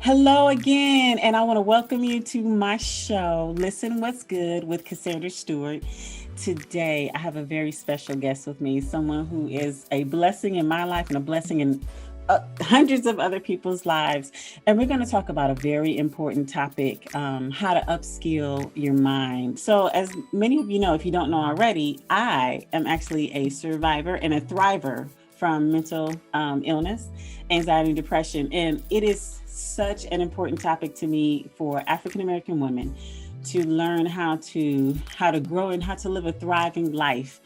Hello again, and I want to welcome you to my show, Listen What's Good with Cassandra Stewart. Today, I have a very special guest with me, someone who is a blessing in my life and a blessing in hundreds of other people's lives. And we're going to talk about a very important topic, how to upskill your mind. So as many of you know, if you don't know already, I am actually a survivor and a thriver from mental illness, anxiety, and depression. And it is such an important topic to me for African American women to learn how to grow and how to live a thriving life.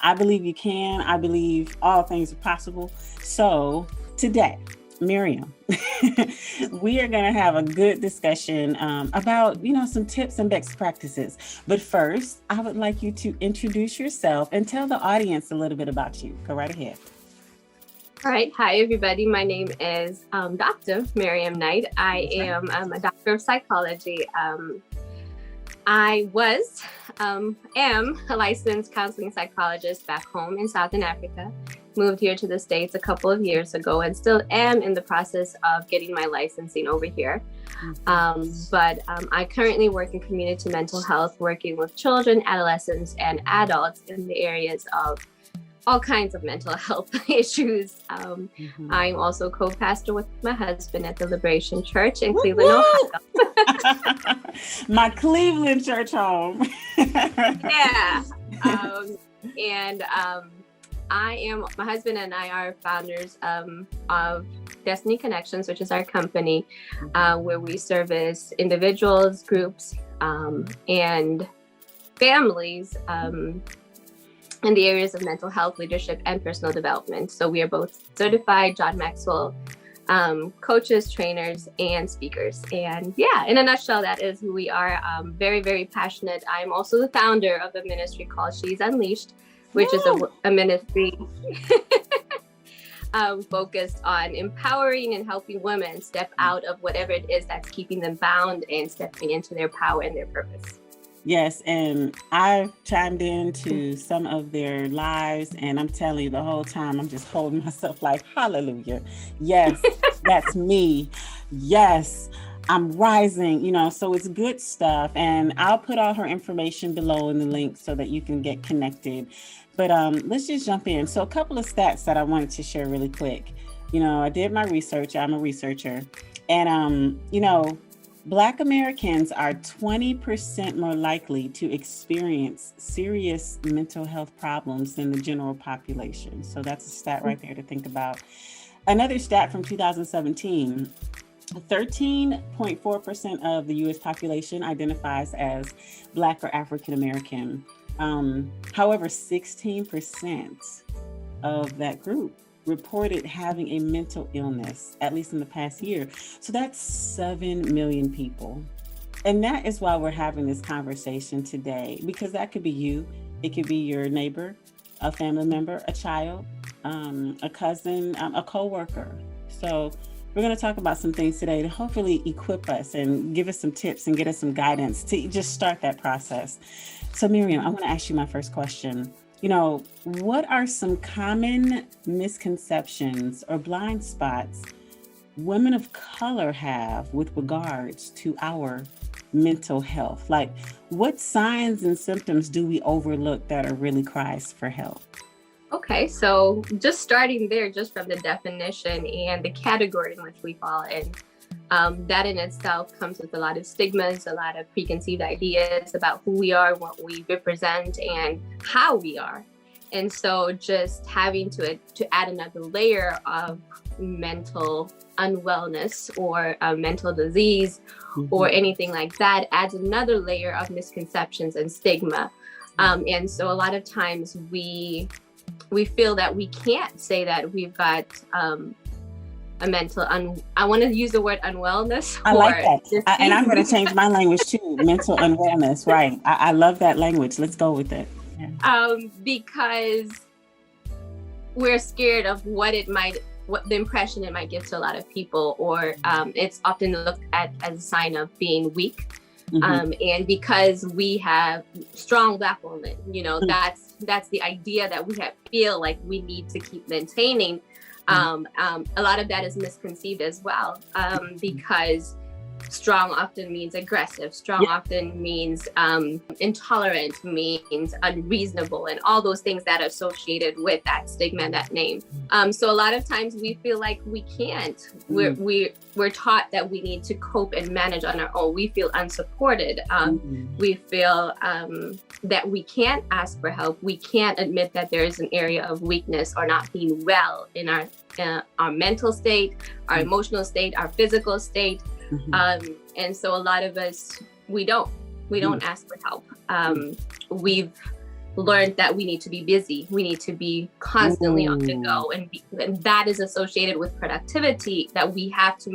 I believe you can. I believe all things are possible. So today, Mirriam, we are going to have a good discussion about, some tips and best practices. But first, I would like you to introduce yourself and tell the audience a little bit about you. Go right ahead. All right. Hi, everybody. My name is Dr. Mirriam Knight. I am a doctor of psychology. I am a licensed counseling psychologist back home in Southern Africa. Moved here to the States a couple of years ago and still am in the process of getting my licensing over here. But I currently work in community mental health, working with children, adolescents, and adults in the areas of all kinds of mental health issues. I'm also co-pastor with my husband at the Liberation Church in Cleveland, Ohio. My Cleveland church home. Yeah. My husband and I are founders of Destiny Connections, which is our company, where we service individuals, groups, and families in the areas of mental health, leadership, and personal development. So we are both certified John Maxwell coaches, trainers, and speakers. And yeah, in a nutshell, that is who we are. Very, very passionate. I'm also the founder of a ministry called She's Unleashed, which is a ministry focused on empowering and helping women step out of whatever it is that's keeping them bound and stepping into their power and their purpose. Yes, and I've chimed into some of their lives, and I'm telling you, the whole time I'm just holding myself like, hallelujah. Yes, that's me. Yes, I'm rising, so it's good stuff. And I'll put all her information below in the link so that you can get connected. But let's just jump in. So a couple of stats that I wanted to share really quick. I did my research. I'm a researcher. And, Black Americans are 20% more likely to experience serious mental health problems than the general population. So that's a stat right there to think about. Another stat from 2017, 13.4% of the U.S. population identifies as Black or African American. However, 16% of that group reported having a mental illness, at least in the past year. So that's 7 million people. And that is why we're having this conversation today, because that could be you. It could be your neighbor, a family member, a child, a cousin, a coworker. So we're going to talk about some things today to hopefully equip us and give us some tips and get us some guidance to just start that process. So Mirriam, I want to ask you my first question. What are some common misconceptions or blind spots women of color have with regards to our mental health? Like, what signs and symptoms do we overlook that are really cries for help? Okay, so just starting there, just from the definition and the category in which we fall in, that in itself comes with a lot of stigmas, a lot of preconceived ideas about who we are, what we represent, and how we are. And so just having to add another layer of mental unwellness or mental disease or anything like that adds another layer of misconceptions and stigma. And so a lot of times we feel that we can't say that we've got a mental, I want to use the word unwellness. I like that. And I'm going to change my language too, mental unwellness. Right. I love that language. Let's go with it. Yeah. Because we're scared of what the impression it might give to a lot of people, or it's often looked at as a sign of being weak. And because we have strong Black women, that's the idea that we feel like we need to keep maintaining. A lot of that is misconceived as well, because strong often means aggressive. Strong often means intolerant, means unreasonable, and all those things that are associated with that stigma and that name. So a lot of times we feel like we can't. We're taught that we need to cope and manage on our own. We feel unsupported. We feel that we can't ask for help. We can't admit that there is an area of weakness or not being well in our mental state, our emotional state, our physical state. And so a lot of us, we don't ask for help. We've learned that we need to be busy. We need to be constantly on the go. And that is associated with productivity, that we have to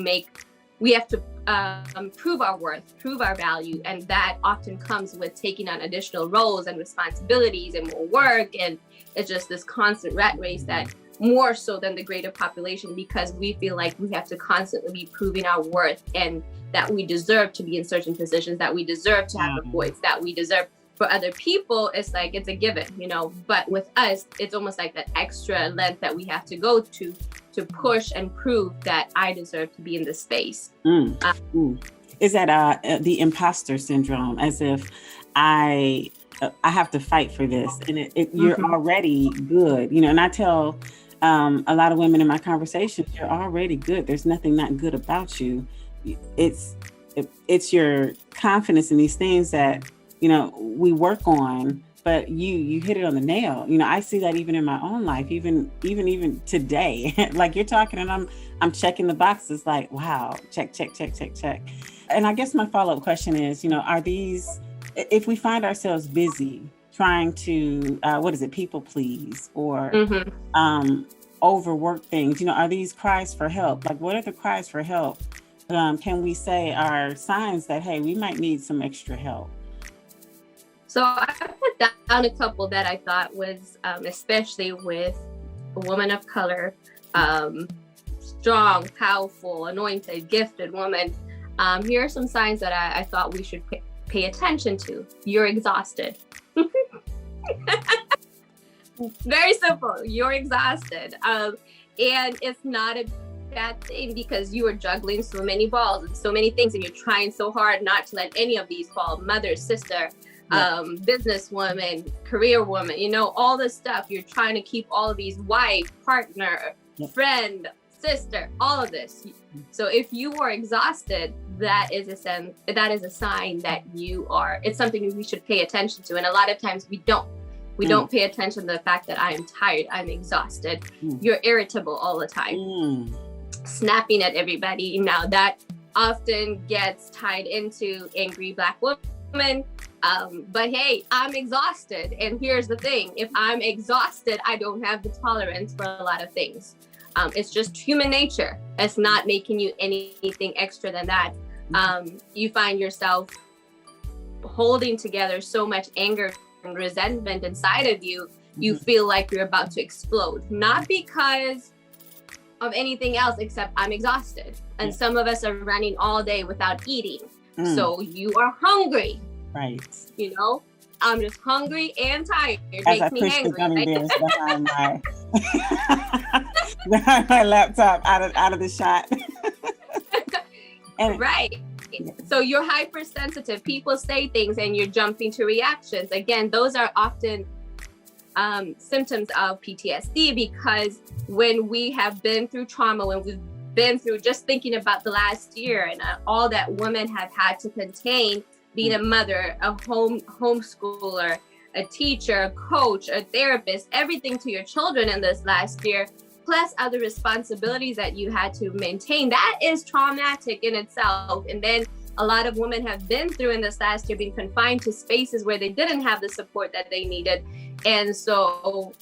prove our worth, prove our value. And that often comes with taking on additional roles and responsibilities and more work. And it's just this constant rat race that more so than the greater population, because we feel like we have to constantly be proving our worth and that we deserve to be in certain positions, that we deserve to have a voice, that we deserve. For other people, it's like, it's a given, but with us, it's almost like that extra length that we have to go to push and prove that I deserve to be in this space. Is that the imposter syndrome, as if I have to fight for this, and you're already good, and I tell a lot of women in my conversations, you're already good. There's nothing not good about you. It's your confidence in these things that, we work on, but you hit it on the nail. I see that even in my own life, even today, like you're talking and I'm checking the boxes like, wow, check. And I guess my follow-up question is, are these, if we find ourselves busy trying to, people please or overwork things, are these cries for help? Like, what are the cries for help? Can we say are signs that, hey, we might need some extra help? So I put down a couple that I thought was, especially with a woman of color, strong, powerful, anointed, gifted woman. Here are some signs that I thought we should pay attention to. You're exhausted. Very simple. You're exhausted. And it's not a bad thing, because you are juggling so many balls and so many things, and you're trying so hard not to let any of these fall. Mother, sister, businesswoman, career woman, all this stuff. You're trying to keep all of these: wife, partner, friend, sister, all of this. So if you are exhausted, that is a sign that it's something we should pay attention to. And a lot of times we don't pay attention to the fact that I am tired, I'm exhausted. You're irritable all the time, snapping at everybody. Now that often gets tied into angry Black woman. But hey, I'm exhausted. And here's the thing: if I'm exhausted, I don't have the tolerance for a lot of things. It's just human nature. It's not making you anything extra than that. You find yourself holding together so much anger and resentment inside of you. You feel like you're about to explode, not because of anything else except I'm exhausted. And some of us are running all day without eating. So you are hungry. Right. I'm just hungry and tired. It As makes me angry. Gummy bears behind my laptop out of the shot. Right. So you're hypersensitive. People say things and you're jumping to reactions. Again, those are often symptoms of PTSD, because when we have been through trauma, when we've been through, just thinking about the last year and all that women have had to contain, being a mother, a homeschooler, a teacher, a coach, a therapist, everything to your children in this last year, plus other responsibilities that you had to maintain. That is traumatic in itself. And then a lot of women have been through in this last year being confined to spaces where they didn't have the support that they needed. And so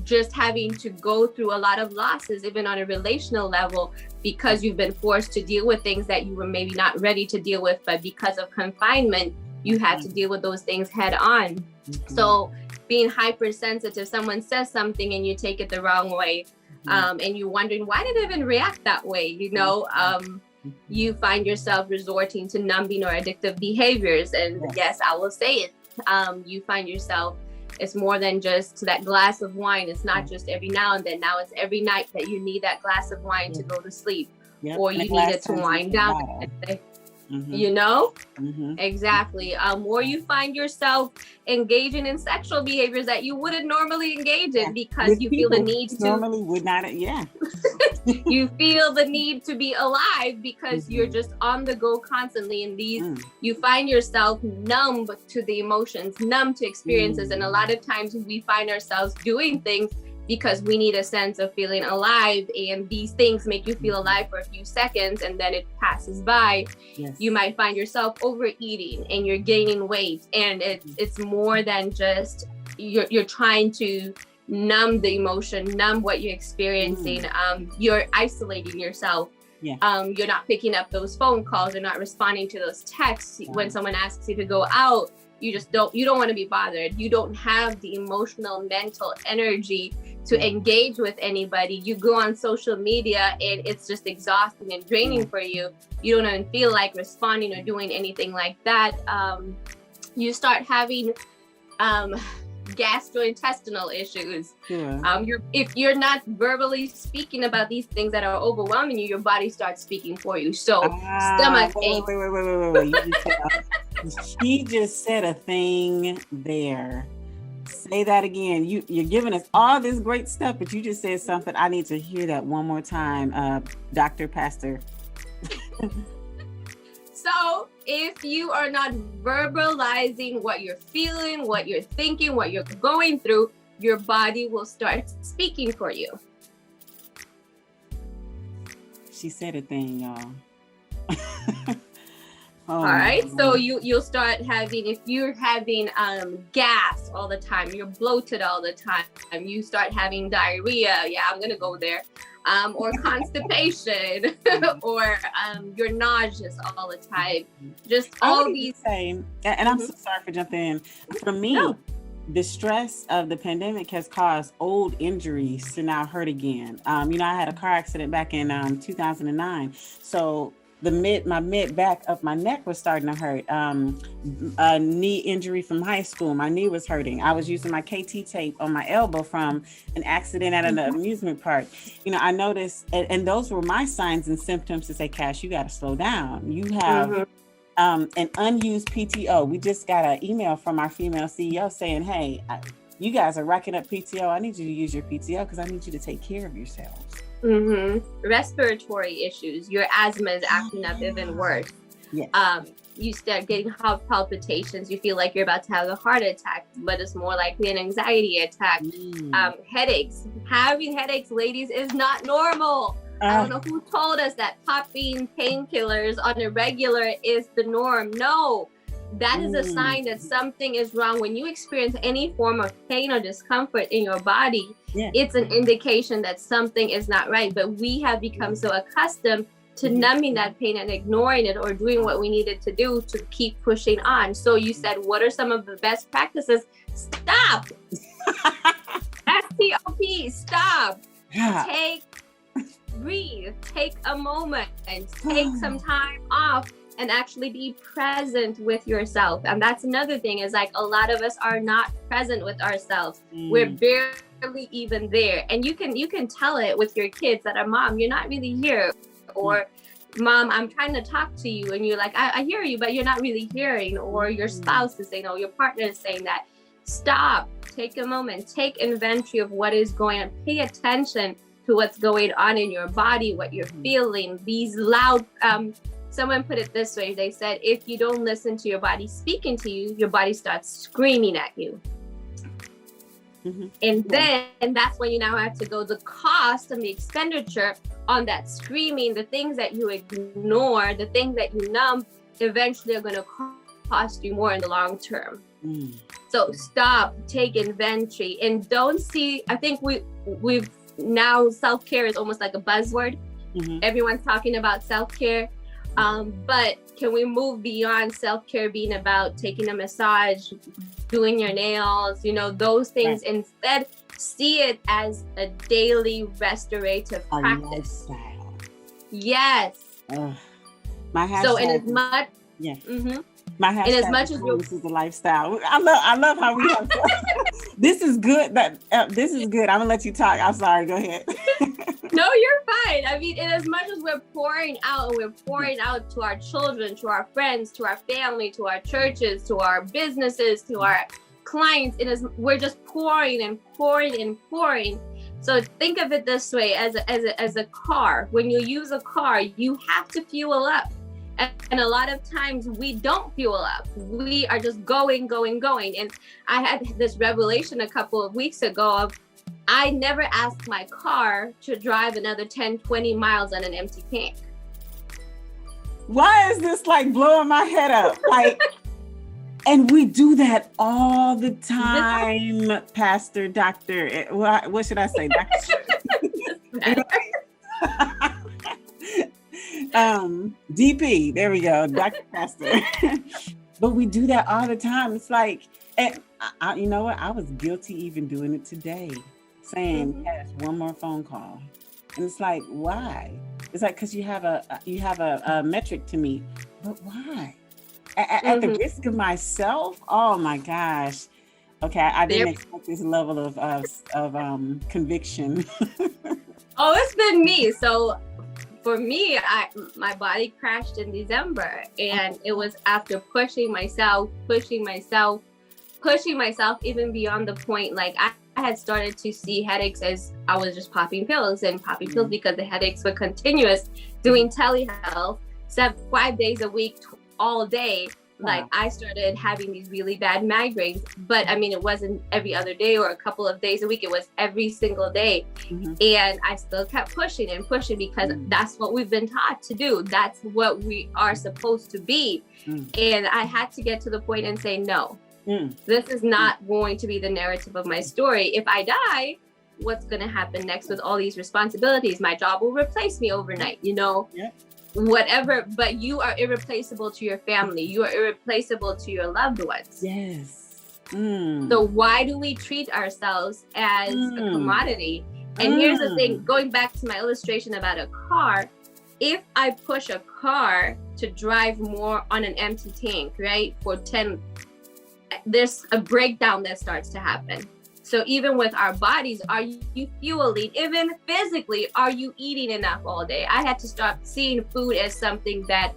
just having to go through a lot of losses, even on a relational level, because you've been forced to deal with things that you were maybe not ready to deal with, but because of confinement, you had to deal with those things head on. So being hypersensitive, someone says something and you take it the wrong way, and you're wondering, why did I even react that way? You find yourself resorting to numbing or addictive behaviors. And yes, I will say it. You find yourself It's more than just that glass of wine. It's not just every now and then. Now it's every night that you need that glass of wine to go to sleep, or you need it to wind down. You know? Exactly. Or you find yourself engaging in sexual behaviors that you wouldn't normally engage in because you feel the need to normally would not. You feel the need to be alive because you're just on the go constantly, and you find yourself numb to the emotions, numb to experiences, and a lot of times we find ourselves doing things because we need a sense of feeling alive, and these things make you feel alive for a few seconds and then it passes by. You might find yourself overeating and you're gaining weight, and it's more than just you're trying to numb the emotion, numb what you're experiencing. You're isolating yourself. You're not picking up those phone calls, you're not responding to those texts. When someone asks you to go out, you don't want to be bothered. You don't have the emotional, mental energy to engage with anybody. You go on social media and it's just exhausting and draining for you. You don't even feel like responding or doing anything like that. You start having gastrointestinal issues. If you're not verbally speaking about these things that are overwhelming you, your body starts speaking for you. So stomach ache. Wait. She just said a thing there. Say that again. You're giving us all this great stuff, but you just said something. I need to hear that one more time, Dr. Pastor. So if you are not verbalizing what you're feeling, what you're thinking, what you're going through, your body will start speaking for you. She said a thing, y'all. All right. So you'll start having, if you're having gas all the time, you're bloated all the time, you start having diarrhea. Yeah, I'm going to go there. Or constipation, or you're nauseous all the time. Just all these things. And I'm so sorry for jumping in. For me, the stress of the pandemic has caused old injuries to now hurt again. I had a car accident back in 2009. So my mid back of my neck was starting to hurt. A knee injury from high school. My knee was hurting. I was using my KT tape on my elbow from an accident at an amusement park. I noticed, and those were my signs and symptoms to say, Cash, you got to slow down. You have an unused PTO. We just got an email from our female CEO saying, hey, you guys are racking up PTO. I need you to use your PTO because I need you to take care of yourselves. Respiratory issues. Your asthma is acting up even worse. You start getting heart palpitations. You feel like you're about to have a heart attack, but it's more likely an anxiety attack. Headaches. Having headaches, ladies, is not normal. I don't know who told us that popping painkillers on a regular is the norm. No, that is a sign that something is wrong. When you experience any form of pain or discomfort in your body, it's an indication that something is not right. But we have become so accustomed to numbing that pain and ignoring it, or doing what we needed to do to keep pushing on. So you said, what are some of the best practices? Stop. STOP. Stop. Breathe. Take a moment and take some time off and actually be present with yourself. And that's another thing, is like a lot of us are not present with ourselves. We're barely even there. And you can tell it with your kids that are, Mom, you're not really here. Or Mom, I'm trying to talk to you. And you're like, I hear you, but you're not really hearing. Or your spouse is saying, your partner is saying that. Stop, take a moment, take inventory of what is going on. Pay attention to what's going on in your body, what you're feeling. These loud, someone put it this way. They said, if you don't listen to your body speaking to you, your body starts screaming at you. And then that's when you now have to go, the cost and the expenditure on that screaming, the things that you ignore, the things that you numb, eventually are going to cost you more in the long term. So stop, take inventory, and don't see, I think we've now, self-care is almost like a buzzword. Everyone's talking about self-care. But can we move beyond self-care being about taking a massage, doing your nails, those things? Instead, see it as a daily restorative practice. Lifestyle. Yes. My hashtag. So in as much, my hashtag, in as much as this is a lifestyle. I love how we have This is good. This is good. I'm gonna let you talk. I'm sorry. Go ahead. No, you're fine. I mean, in as much as we're pouring out, and we're pouring out to our children, to our friends, to our family, to our churches, to our businesses, to our clients, we're just pouring and pouring and pouring. So think of it this way: as a car. When you use a car, you have to fuel up. And a lot of times we don't fuel up. We are just going, going, going. And I had this revelation a couple of weeks ago of, I never asked my car to drive another 10, 20 miles on an empty tank. Why is this like blowing my head up? Like, and we do that all the time, Pastor, Doctor. What should I say? DP, there we go, Dr. Pastor. But we do that all the time. It's like, and you know what? I was guilty even doing it today, saying, yes, one more phone call. And it's like, why? It's like, because you have a metric to meet, but why? At the risk of myself? Oh my gosh. Okay, I didn't expect this level of conviction. Oh, it's been me. So for me, my body crashed in December, and it was after pushing myself even beyond the point. Like I had started to see headaches as I was just popping pills because the headaches were continuous, doing telehealth 5 days a week, all day. Like I started having these really bad migraines, but I mean, it wasn't every other day or a couple of days a week. It was every single day. And I still kept pushing and pushing because that's what we've been taught to do. That's what we are supposed to be. And I had to get to the point and say, no, this is not going to be the narrative of my story. If I die, what's going to happen next with all these responsibilities? My job will replace me overnight, whatever, but you are irreplaceable to your family. You are irreplaceable to your loved ones. Yes. So why do we treat ourselves as a commodity? And here's the thing, going back to my illustration about a car, if I push a car to drive more on an empty tank, right, for 10, there's a breakdown that starts to happen. So even with our bodies, are you fueling? Even physically, are you eating enough all day? I had to start seeing food as something that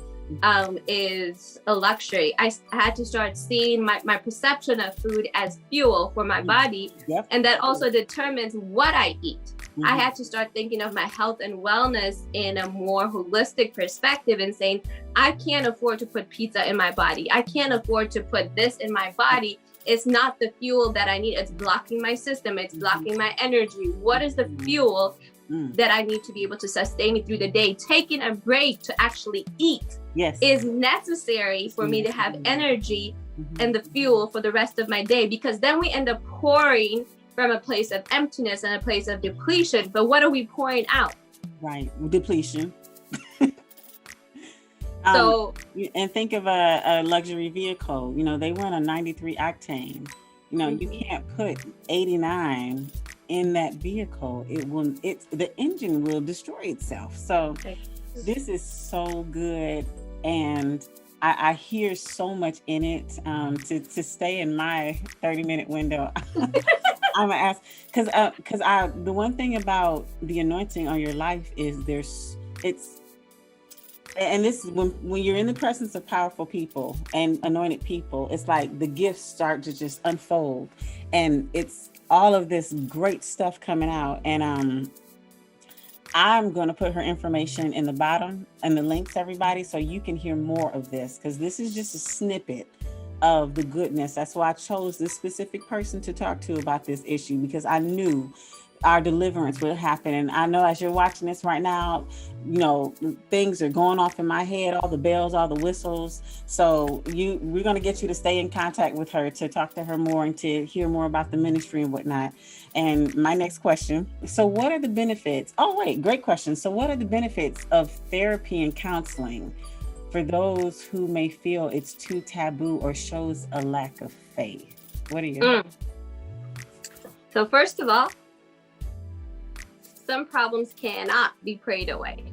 is a luxury. I had to start seeing my perception of food as fuel for my body. And that also determines what I eat. I had to start thinking of my health and wellness in a more holistic perspective and saying, I can't afford to put pizza in my body. I can't afford to put this in my body. It's not the fuel that I need. It's blocking my system. It's blocking my energy. What is the fuel that I need to be able to sustain me through the day? Taking a break to actually eat is necessary for me to have energy and the fuel for the rest of my day, because then we end up pouring from a place of emptiness and a place of depletion. But what are we pouring out? Right, depletion. So, and think of a luxury vehicle. They run a 93 octane. You can't put 89 in that vehicle. The engine will destroy itself. So this is so good, and I hear so much in it. To stay in my 30-minute window, I'm gonna ask because the one thing about the anointing on your life is and this is when you're in the presence of powerful people and anointed people, it's like the gifts start to just unfold, and it's all of this great stuff coming out. And I'm going to put her information in the bottom and the links, everybody, so you can hear more of this, because this is just a snippet of the goodness. That's why I chose this specific person to talk to about this issue, because I knew our deliverance will happen. And I know as you're watching this right now, things are going off in my head, all the bells, all the whistles. So we're going to get you to stay in contact with her, to talk to her more and to hear more about the ministry and whatnot. And my next question, so what are the benefits? Oh, wait, great question. So what are the benefits of therapy and counseling for those who may feel it's too taboo or shows a lack of faith? What are your So first of all, some problems cannot be prayed away.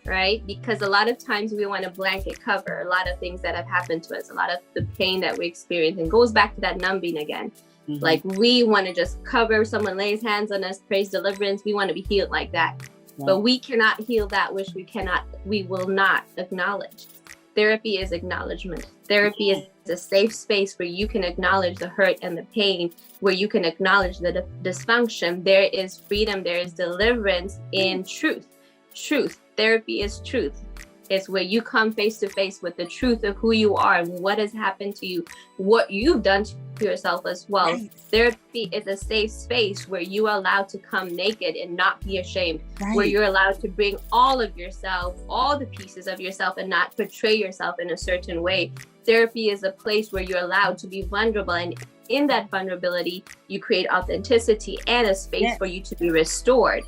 right? Because a lot of times we want to blanket cover a lot of things that have happened to us, a lot of the pain that we experience, and goes back to that numbing again. Mm-hmm. Like we want to just cover, someone lays hands on us, praise deliverance, we want to be healed like that. Yeah. But we cannot heal that which we will not acknowledge. Therapy is acknowledgement. Therapy is a safe space where you can acknowledge the hurt and the pain, where you can acknowledge the dysfunction. There is freedom, there is deliverance in truth. Truth. Therapy is truth. It's where you come face to face with the truth of who you are and what has happened to you, what you've done to yourself as well. Right. Therapy is a safe space where you are allowed to come naked and not be ashamed, right. Where you're allowed to bring all of yourself, all the pieces of yourself, and not portray yourself in a certain way. Therapy is a place where you're allowed to be vulnerable, and in that vulnerability, you create authenticity and a space for you to be restored.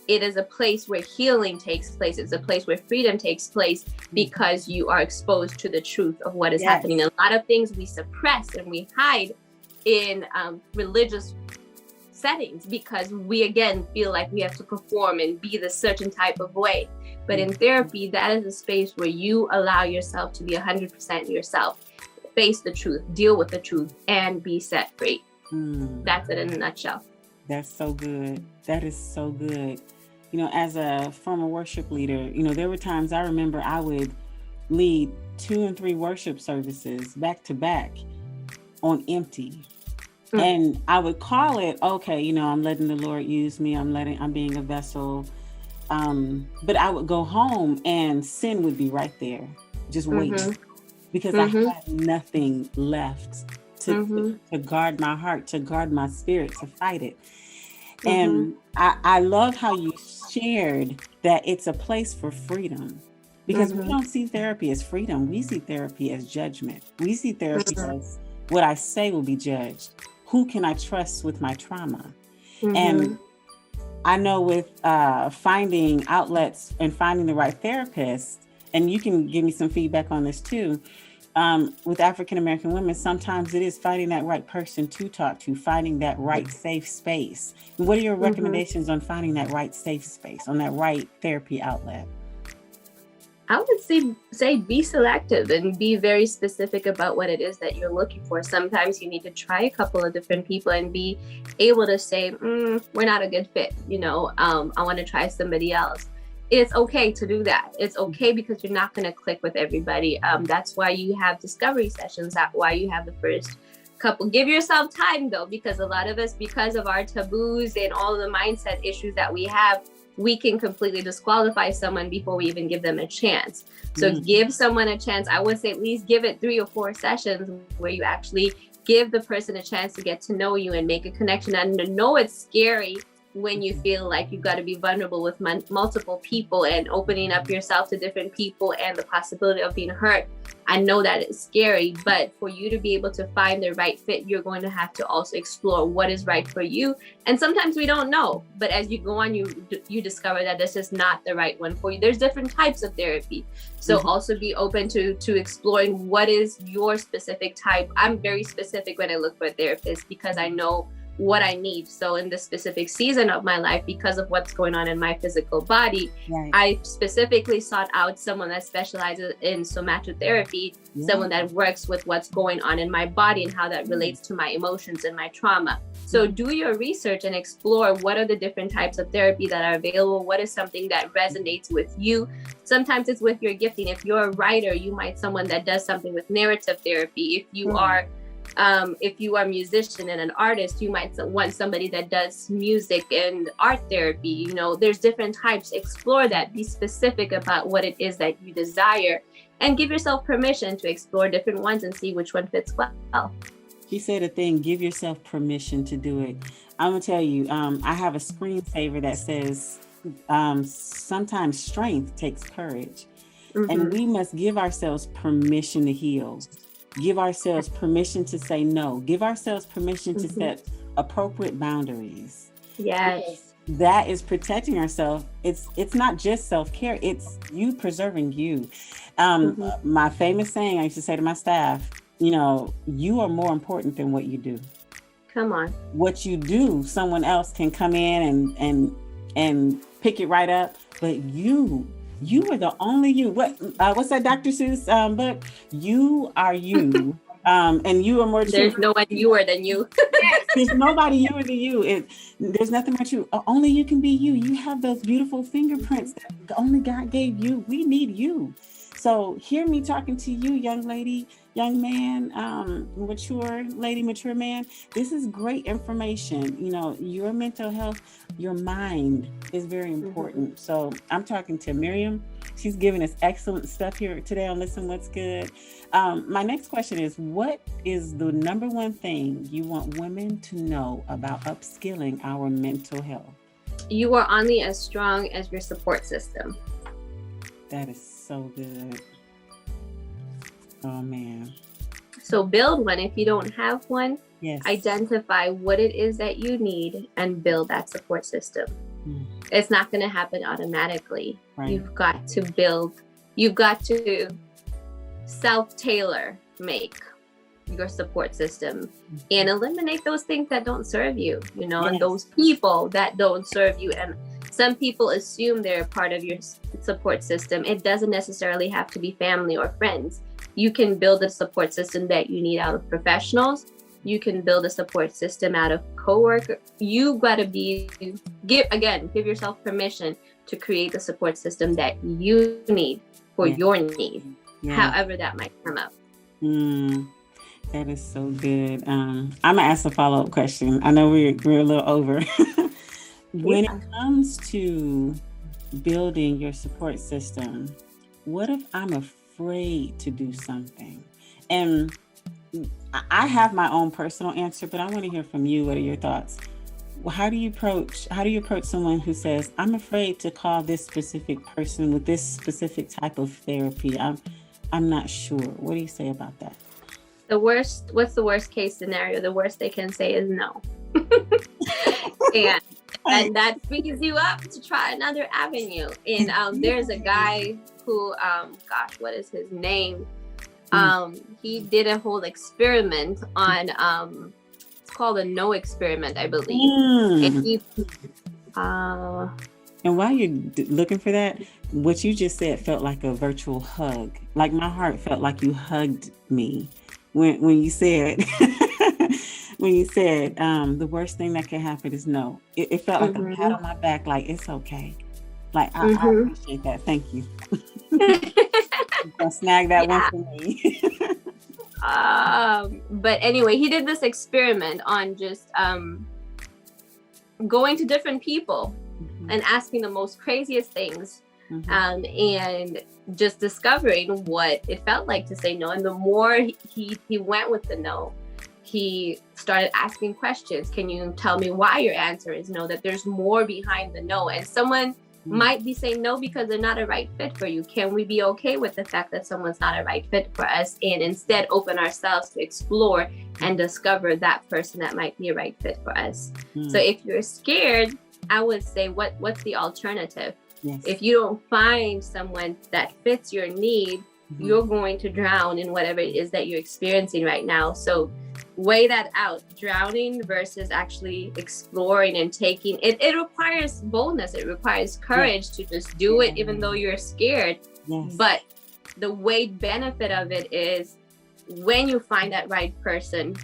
It is a place where healing takes place. It's a place where freedom takes place because you are exposed to the truth of what is happening. A lot of things we suppress and we hide in religious settings because we, again, feel like we have to perform and be the certain type of way. But in therapy, that is a space where you allow yourself to be 100% yourself, face the truth, deal with the truth, and be set free. That's it in a nutshell. That's so good. That is so good. You know, as a former worship leader, you know, there were times I remember I would lead 2 and 3 worship services back to back on empty. And I would call it, okay, you know, I'm letting the Lord use me. I'm being a vessel. But I would go home and sin would be right there, just waiting, because I had nothing left to guard my heart, to guard my spirit, to fight it. And I love how you shared that it's a place for freedom, because we don't see therapy as freedom. We see therapy as judgment. We see therapy as what I say will be judged. Who can I trust with my trauma? And I know with finding outlets and finding the right therapist, and you can give me some feedback on this too, with African-American women, sometimes it is finding that right person to talk to, finding that right safe space. And what are your recommendations on finding that right safe space, on that right therapy outlet? I would say be selective and be very specific about what it is that you're looking for. Sometimes you need to try a couple of different people and be able to say, we're not a good fit. You know, I want to try somebody else. It's okay to do that. It's okay because you're not going to click with everybody. That's why you have discovery sessions. That's why you have the first couple. Give yourself time though, because a lot of us, because of our taboos and all of the mindset issues that we have, we can completely disqualify someone before we even give them a chance. So give someone a chance. I would say at least give it 3 or 4 sessions where you actually give the person a chance to get to know you and make a connection. And know it's scary when you feel like you've got to be vulnerable with multiple people and opening up yourself to different people and the possibility of being hurt. I know that it's scary, but for you to be able to find the right fit, you're going to have to also explore what is right for you. And sometimes we don't know, but as you go on, you discover that this is not the right one for you. There's different types of therapy. So also be open to exploring what is your specific type. I'm very specific when I look for a therapist because I know what I need. So in this specific season of my life, because of what's going on in my physical body, I specifically sought out someone that specializes in somatotherapy, someone that works with what's going on in my body and how that relates to my emotions and my trauma. So do your research and explore what are the different types of therapy that are available. What is something that resonates with you? Sometimes it's with your gifting. If you're a writer, you might someone that does something with narrative therapy. If you are a musician and an artist, you might want somebody that does music and art therapy. You know, there's different types. Explore that. Be specific about what it is that you desire and give yourself permission to explore different ones and see which one fits well. She said a thing, give yourself permission to do it. I'm going to tell you, I have a screensaver that says, sometimes strength takes courage. And we must give ourselves permission to heal. Give ourselves permission to say no. Give ourselves permission to set appropriate boundaries. Yes. That is protecting ourselves. It's not just self-care. It's you preserving you. My famous saying I used to say to my staff, you know, you are more important than what you do. Come on. What you do, someone else can come in and pick it right up. But you are the only you. What's that Dr. Seuss book? You are you. And you are more true. There's no one newer than you. Yes, there's nobody newer than you. There's nothing more true. Only you can be you. You have those beautiful fingerprints that only God gave you. We need you. So hear me talking to you, young lady, young man, mature lady, mature man. This is great information. You know, your mental health, your mind is very important. So I'm talking to Mirriam. She's giving us excellent stuff here today on Listen What's Good. My next question is, what is the number one thing you want women to know about upskilling our mental health? You are only as strong as your support system. That is so good. Oh, man. So build one. If you don't have one, yes. Identify what it is that you need and build that support system. It's not going to happen automatically. Right. You've got to self-tailor make your support system and eliminate those things that don't serve you, you know, and those people that don't serve you. And some people assume they're part of your support system. It doesn't necessarily have to be family or friends. You can build a support system that you need out of professionals. You can build a support system out of coworkers. You got to give yourself permission to create the support system that you need for your needs, however that might come up. That is so good. I'm gonna ask a follow-up question. I know we're a little over. When it comes to building your support system, what if I'm afraid to do something? And I have my own personal answer, but I want to hear from you. What are your thoughts? How do you approach someone who says, I'm afraid to call this specific person with this specific type of therapy? I'm not sure. What do you say about that? What's the worst case scenario? The worst they can say is no. And that frees you up to try another avenue. And there's a guy who, what is his name? He did a whole experiment on, it's called a no experiment, I believe. And while you're looking for that, what you just said felt like a virtual hug. Like my heart felt like you hugged me when you said, the worst thing that can happen is no. It felt like a pat on my back, like it's okay. Like I appreciate that. Thank you. I'll snag that one for me. But anyway, he did this experiment on just going to different people and asking the most craziest things, and just discovering what it felt like to say no. And the more he went with the no, he started asking questions. Can you tell me why your answer is no? That there's more behind the no. And someone might be saying no because they're not a right fit for you. Can we be okay with the fact that someone's not a right fit for us, and instead open ourselves to explore and discover that person that might be a right fit for us? So if you're scared, I would say, what's the alternative? Yes. If you don't find someone that fits your need, you're going to drown in whatever it is that you're experiencing right now. So weigh that out. Drowning versus actually exploring and taking it. It requires boldness. It requires courage to just do it, even though you're scared. But the weight benefit of it is when you find that right person,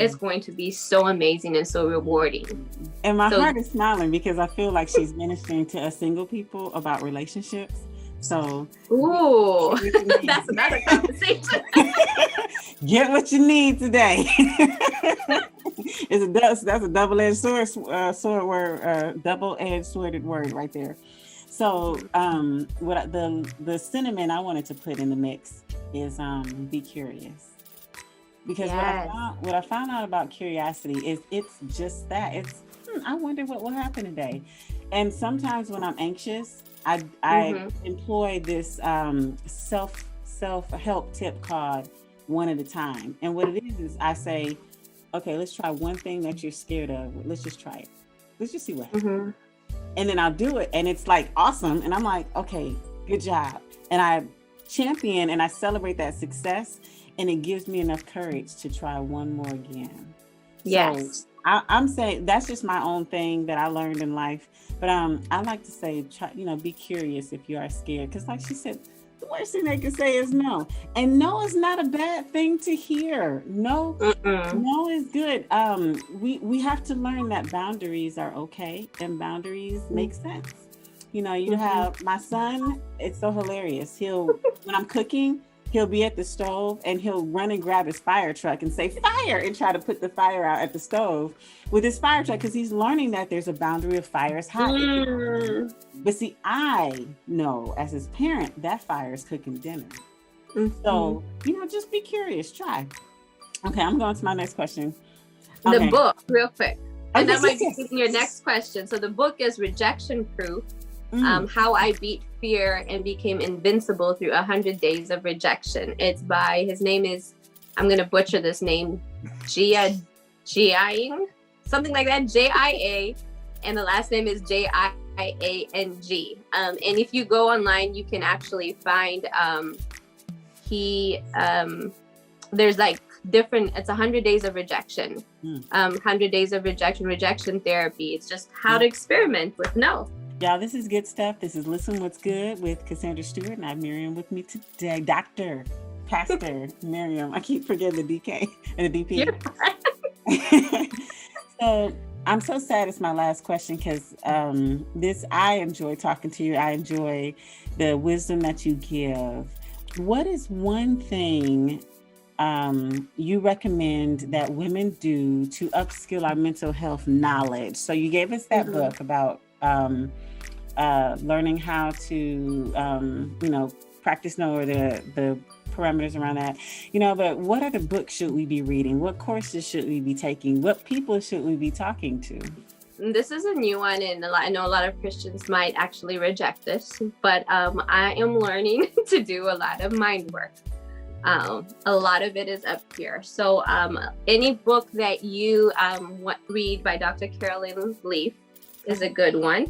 it's going to be so amazing and so rewarding. And my heart is smiling because I feel like she's ministering to us single people about relationships. So, that's another conversation. Get what you need today. That's a double-edged sword word, double-edged sworded word right there. So, what the sentiment I wanted to put in the mix is be curious. Because what I found out about curiosity is it's just that. It's I wonder what will happen today. And sometimes when I'm anxious, I employ this self-help tip called one at a time. And what it is I say, okay, let's try one thing that you're scared of. Let's just try it. Let's just see what happens. And then I'll do it. And it's like awesome. And I'm like, okay, good job. And I champion and I celebrate that success. And it gives me enough courage to try one more again. Yes. So I'm saying that's just my own thing that I learned in life. But I like to say, try, be curious if you are scared, because like she said, the worst thing they can say is no, and no is not a bad thing to hear. No, no is good. We have to learn that boundaries are okay and boundaries make sense. You have my son. It's so hilarious. When I'm cooking, he'll be at the stove and he'll run and grab his fire truck and say fire and try to put the fire out at the stove with his fire truck, because he's learning that there's a boundary of fire is hot. But see, I know as his parent that fire is cooking dinner. So, just be curious, try. Okay, I'm going to my next question. Okay. The book, real quick. And that might be your next question. So the book is Rejection Proof. How I Beat Fear and Became Invincible Through 100 Days of Rejection. It's by, his name is, I'm going to butcher this name, Jiang, something like that, Jia, and the last name is Jiang. And if you go online, you can actually find, there's like different, it's 100 days of rejection, 100 days of rejection therapy. It's just how to experiment with no. Y'all, this is good stuff. This is Listen What's Good with Cassandra Stewart, and I have Mirriam with me today. Pastor Mirriam. I keep forgetting the DK and the DP. So I'm so sad it's my last question, because I enjoy talking to you. I enjoy the wisdom that you give. What is one thing you recommend that women do to upskill our mental health knowledge? So you gave us that book about learning how to, practice no, or the parameters around that, but what other books should we be reading? What courses should we be taking? What people should we be talking to? This is a new one, and I know a lot of Christians might actually reject this, but I am learning to do a lot of mind work. A lot of it is up here. So any book that you read by Dr. Carolyn Leaf is a good one.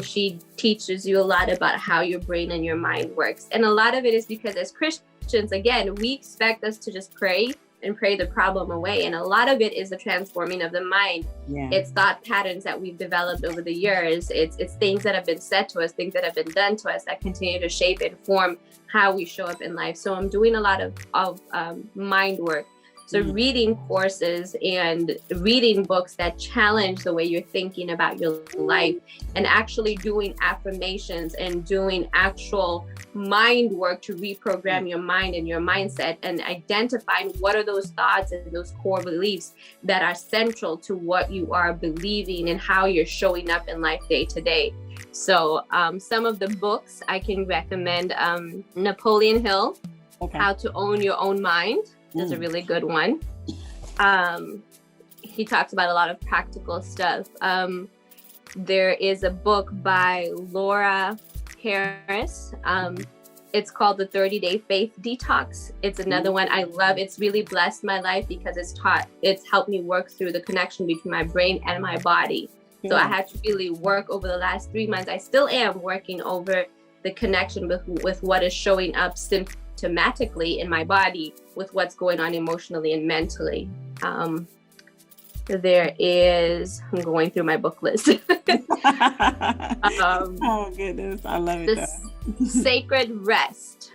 She teaches you a lot about how your brain and your mind works. And a lot of it is because as Christians, again, we expect us to just pray and pray the problem away. And a lot of it is the transforming of the mind. Yeah. It's thought patterns that we've developed over the years. It's things that have been said to us, things that have been done to us that continue to shape and form how we show up in life. So I'm doing a lot of mind work. So reading courses and reading books that challenge the way you're thinking about your life, and actually doing affirmations and doing actual mind work to reprogram your mind and your mindset, and identifying what are those thoughts and those core beliefs that are central to what you are believing and how you're showing up in life day to day. So some of the books I can recommend, Napoleon Hill, How to Own Your Own Mind. Is a really good one. He talks about a lot of practical stuff. There is a book by Laura Harris. It's called The 30-Day Faith Detox. It's another one I love. It's really blessed my life because it's helped me work through the connection between my brain and my body. So I had to really work over the last 3 months. I still am working over the connection with what is showing up symptomatically in my body with what's going on emotionally and mentally. There is, I'm going through my book list. Oh goodness, I love it. Sacred Rest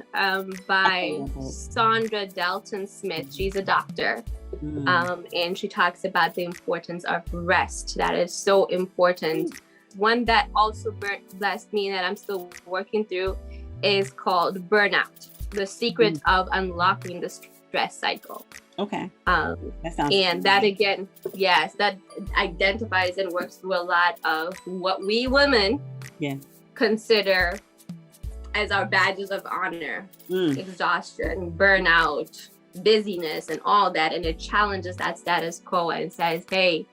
by Sandra Dalton Smith. She's a doctor. And she talks about the importance of rest. That is so important. One that also blessed me that I'm still working through is called Burnout: The Secret of Unlocking the Stress Cycle. Okay. That sounds and that again, yes, that identifies and works through a lot of what we women consider as our badges of honor: exhaustion, burnout, busyness, and all that. And it challenges that status quo and says, hey,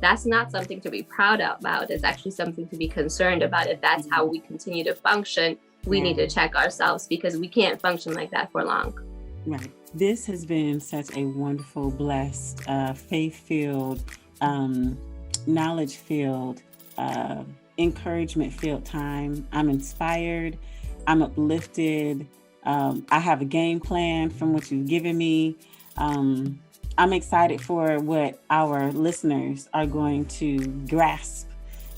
that's not something to be proud about. It's actually something to be concerned about. If that's how we continue to function, we need to check ourselves, because we can't function like that for long. Right. This has been such a wonderful, blessed, faith-filled, knowledge-filled, encouragement-filled time. I'm inspired. I'm uplifted. I have a game plan from what you've given me. I'm excited for what our listeners are going to grasp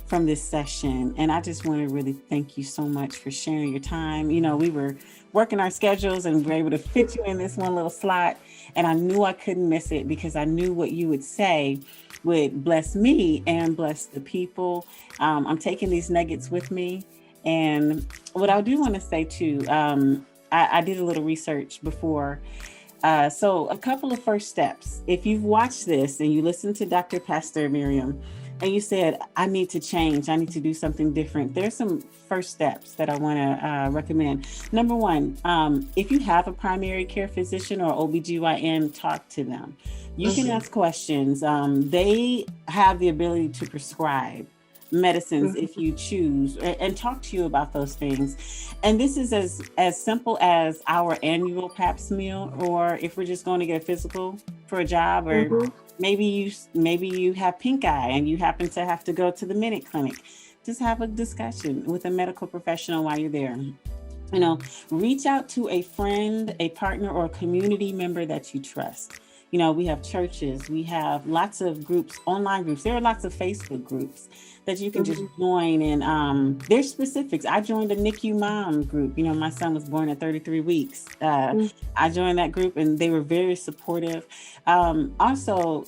from this session. And I just want to really thank you so much for sharing your time. You know, we were working our schedules and we were able to fit you in this one little slot. And I knew I couldn't miss it because I knew what you would say would bless me and bless the people. I'm taking these nuggets with me. And what I do want to say too, I did a little research before. So a couple of first steps. If you've watched this and you listened to Dr. Pastor Mirriam and you said, I need to change, I need to do something different, there's some first steps that I want to recommend. Number one, if you have a primary care physician or OBGYN, talk to them. You can ask questions. They have the ability to prescribe medicines if you choose, and talk to you about those things. And this is as simple as our annual pap smear, or if we're just going to get a physical for a job, or maybe you have pink eye and you happen to have to go to the Minute Clinic. Just have a discussion with a medical professional while you're there. You know, reach out to a friend, a partner, or a community member that you trust. You know, we have churches, we have lots of groups, online groups. There are lots of Facebook groups that you can just join, and there's specifics. I joined the NICU mom group. You know, my son was born at 33 weeks. I joined that group and they were very supportive. Also,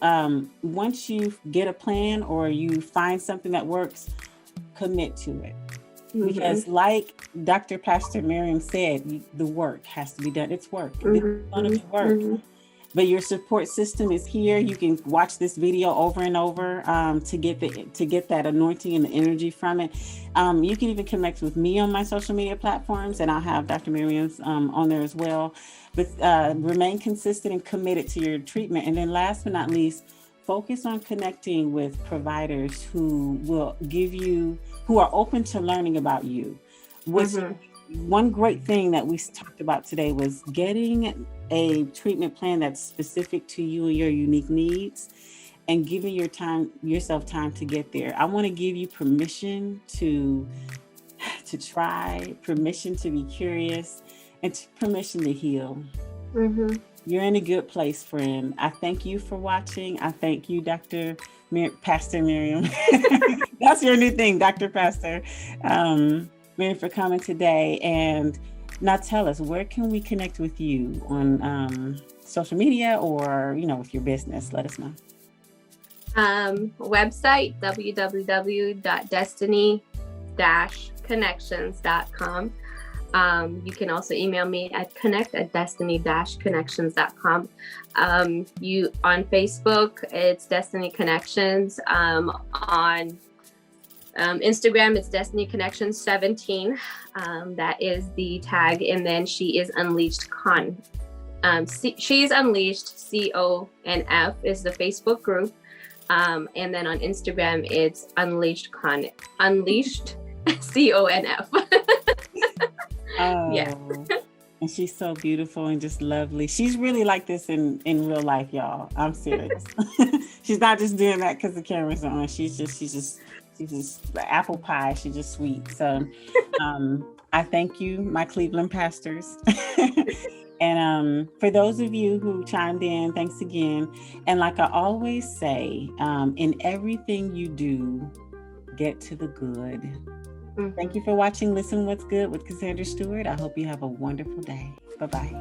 once you get a plan or you find something that works, commit to it. Because like Dr. Pastor Mirriam said, the work has to be done. It's work. It's going to be work. But your support system is here. You can watch this video over and over to get that anointing and the energy from it. You can even connect with me on my social media platforms, and I'll have Dr. Mirriam's on there as well. But remain consistent and committed to your treatment. And then last but not least, focus on connecting with providers who will who are open to learning about you. One great thing that we talked about today was getting a treatment plan that's specific to you and your unique needs, and giving yourself time to get there. I want to give you permission to try, permission to be curious, and permission to heal. You're in a good place, friend. I thank you for watching. I thank you, Pastor Mirriam. That's your new thing, Dr. Pastor. Mary, for coming today. And now tell us, where can we connect with you on social media, or, you know, with your business? Let us know. Website, www.destiny-connections.com. You can also email me at connect@destiny-connections.com. You on Facebook, it's Destiny Connections. On Instagram, it's Destiny Connections 17. That is the tag. And then She is Unleashed Con. She's Unleashed CONF is the Facebook group. And then on Instagram, it's Unleashed CONF. Yeah. And she's so beautiful and just lovely. She's really like this in real life, y'all. I'm serious. She's not just doing that because the cameras are on. She's just the apple pie. She's just sweet. So I thank you, my Cleveland pastors. And for those of you who chimed in, thanks again. And like I always say, in everything you do, get to the good. Thank you for watching Listen What's Good with Cassandra Stewart. I hope you have a wonderful day. Bye-bye.